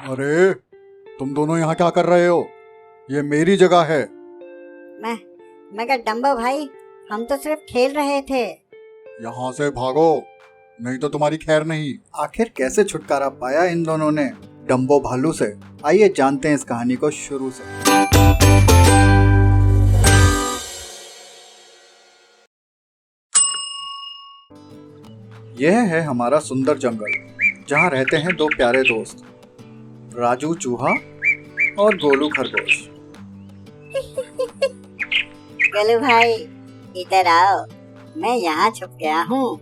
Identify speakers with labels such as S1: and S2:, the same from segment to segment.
S1: अरे तुम दोनों यहाँ क्या कर रहे हो? ये मेरी जगह है।
S2: मैं क्या डम्बो भाई, हम तो सिर्फ खेल रहे थे।
S1: यहाँ से भागो, नहीं तो तुम्हारी खैर नहीं।
S3: आखिर कैसे छुटकारा पाया इन दोनों ने डम्बो भालू से? आइए जानते हैं इस कहानी को शुरू से। यह है हमारा सुंदर जंगल, जहाँ रहते हैं दो प्यारे दोस्त, राजू चूहा और गोलू खरगोश।
S2: गोलू भाई इधर आओ, मैं यहाँ छुप गया हूँ,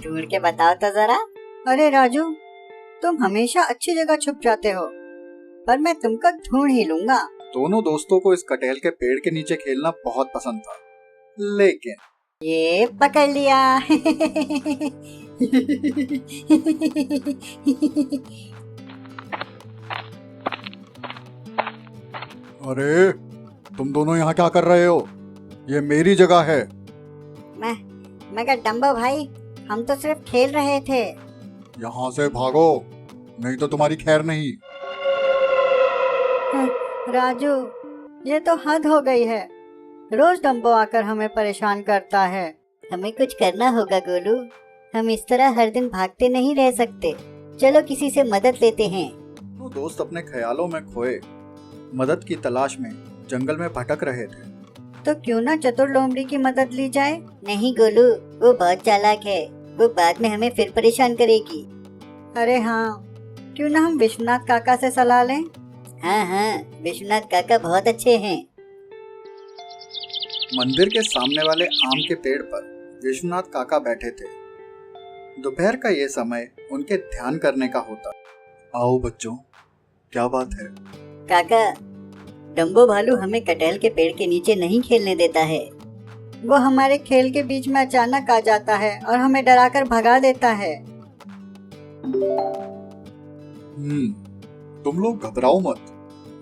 S2: ढूंढ के बताओ तो जरा। अरे राजू, तुम हमेशा अच्छी जगह छुप जाते हो, पर मैं तुमको ढूंढ ही लूंगा।
S3: दोनों दोस्तों को इस कटहल के पेड़ के नीचे खेलना बहुत पसंद था, लेकिन
S2: ये पकड़ लिया।
S1: अरे तुम दोनों यहाँ क्या कर रहे हो? ये मेरी जगह है।
S2: मैं क्या डम्बो भाई, हम तो सिर्फ खेल रहे थे।
S1: यहाँ से भागो, नहीं तो तुम्हारी खैर नहीं।
S2: राजू, ये तो हद हो गई है। रोज डम्बो आकर हमें परेशान करता है। हमें कुछ करना होगा गोलू, हम इस तरह हर दिन भागते नहीं रह सकते। चलो किसी से मदद लेते हैं।
S3: दोनों दोस्त अपने ख्यालों में खोए मदद की तलाश में जंगल में भटक रहे थे।
S2: तो क्यों ना चतुर लोमड़ी की मदद ली जाए? नहीं गोलू, वो बहुत चालाक है, वो बाद में हमें फिर परेशान करेगी। अरे हाँ, क्यों ना हम विश्वनाथ काका से सलाह लें? हाँ, विश्वनाथ काका बहुत अच्छे हैं।
S3: मंदिर के सामने वाले आम के पेड़ पर विश्वनाथ काका बैठे थे। दोपहर का ये समय उनके ध्यान करने का होता।
S1: आओ बच्चों, क्या बात है?
S2: काका, डम्बो भालू हमें कटहल के पेड़ के नीचे नहीं खेलने देता है। वो हमारे खेल के बीच में अचानक आ जाता है और हमें डराकर भगा देता है।
S1: तुम लोग घबराओ मत।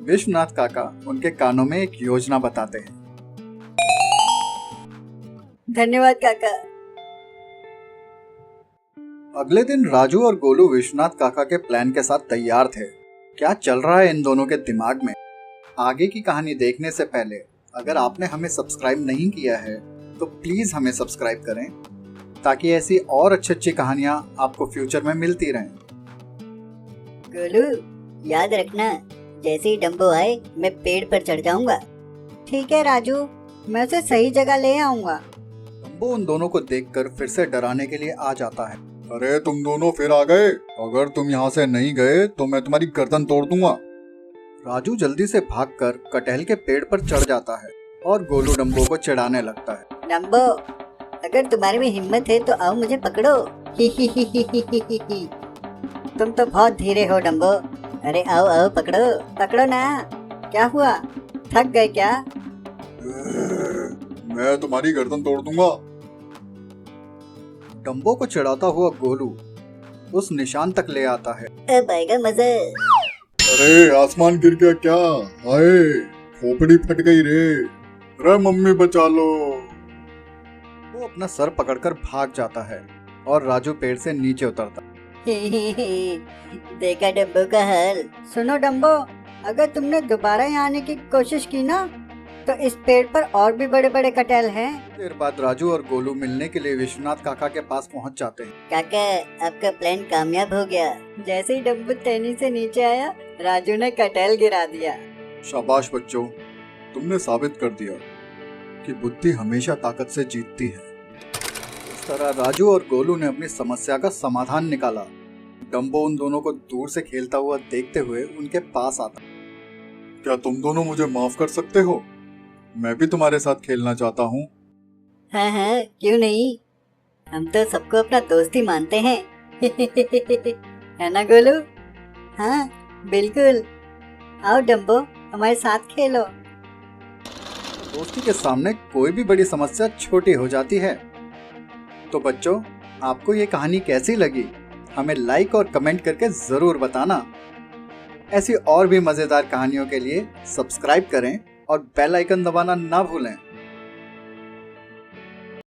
S3: विश्वनाथ काका उनके कानों में एक योजना बताते हैं।
S2: धन्यवाद काका।
S3: अगले दिन राजू और गोलू विश्वनाथ काका के प्लान के साथ तैयार थे। क्या चल रहा है इन दोनों के दिमाग में? आगे की कहानी देखने से पहले अगर आपने हमें सब्सक्राइब नहीं किया है तो प्लीज हमें सब्सक्राइब करें, ताकि ऐसी और अच्छी कहानियां आपको फ्यूचर में मिलती रहें।
S2: गोलू, याद रखना, जैसे ही डम्बो आए मैं पेड़ पर चढ़ जाऊंगा। ठीक है राजू, मैं उसे सही जगह ले आऊंगा।
S3: डम्बो उन दोनों को देखकर फिर से डराने के लिए आ जाता है।
S1: अरे तुम दोनों फिर आ गए? अगर तुम यहाँ से नहीं गए तो मैं तुम्हारी गर्दन तोड़ दूंगा।
S3: राजू जल्दी से भागकर कटहल के पेड़ पर चढ़ जाता है और गोलू डम्बो को चिढ़ाने लगता है।
S2: डम्बो, अगर तुम्हारे में हिम्मत है तो आओ मुझे पकड़ो। तुम तो बहुत धीरे हो डम्बो। अरे आओ पकड़ो ना। क्या हुआ, थक गए क्या?
S1: मैं तुम्हारी गर्दन तोड़ दूंगा।
S3: डम्बो को चिढ़ाता हुआ गोलू उस निशान तक ले आता है।
S2: अब आएगा मजा।
S1: अरे आसमान गिर गया क्या? हाय, खोपड़ी फट गई रे। अरे मम्मी बचा लो।
S3: वो अपना सर पकड़कर भाग जाता है और राजू पेड़ से नीचे उतरता।
S2: देखा डम्बो का हाल। सुनो डम्बो, अगर तुमने दोबारा यहाँ आने की कोशिश की ना तो इस पेड़ पर और भी बड़े बड़े कटहल हैं।
S3: देर बाद राजू और गोलू मिलने के लिए विश्वनाथ काका के पास पहुँच जाते हैं।
S2: काका, आपका प्लान कामयाब हो गया। जैसे ही डम्बो टहनी से नीचे आया, राजू ने कटहल गिरा दिया।
S1: शाबाश बच्चों, तुमने साबित कर दिया कि बुद्धि हमेशा ताकत से जीतती है।
S3: इस तरह राजू और गोलू ने अपनी समस्या का समाधान निकाला। डम्बो उन दोनों को दूर से खेलता हुआ देखते हुए उनके पास आता।
S1: क्या तुम दोनों मुझे माफ कर सकते हो? मैं भी तुम्हारे साथ खेलना चाहता हूँ।
S2: हाँ, क्यों नहीं, हम तो सबको अपना दोस्त ही मानते हैं। है ना गोलू? हाँ बिल्कुल। आओ डम्बो, हमारे साथ खेलो।
S3: दोस्ती के सामने कोई भी बड़ी समस्या छोटी हो जाती है। तो बच्चों, आपको ये कहानी कैसी लगी हमें लाइक और कमेंट करके जरूर बताना। ऐसी और भी मजेदार कहानियों के लिए सब्सक्राइब करें और बेल आइकन दबाना ना भूलें।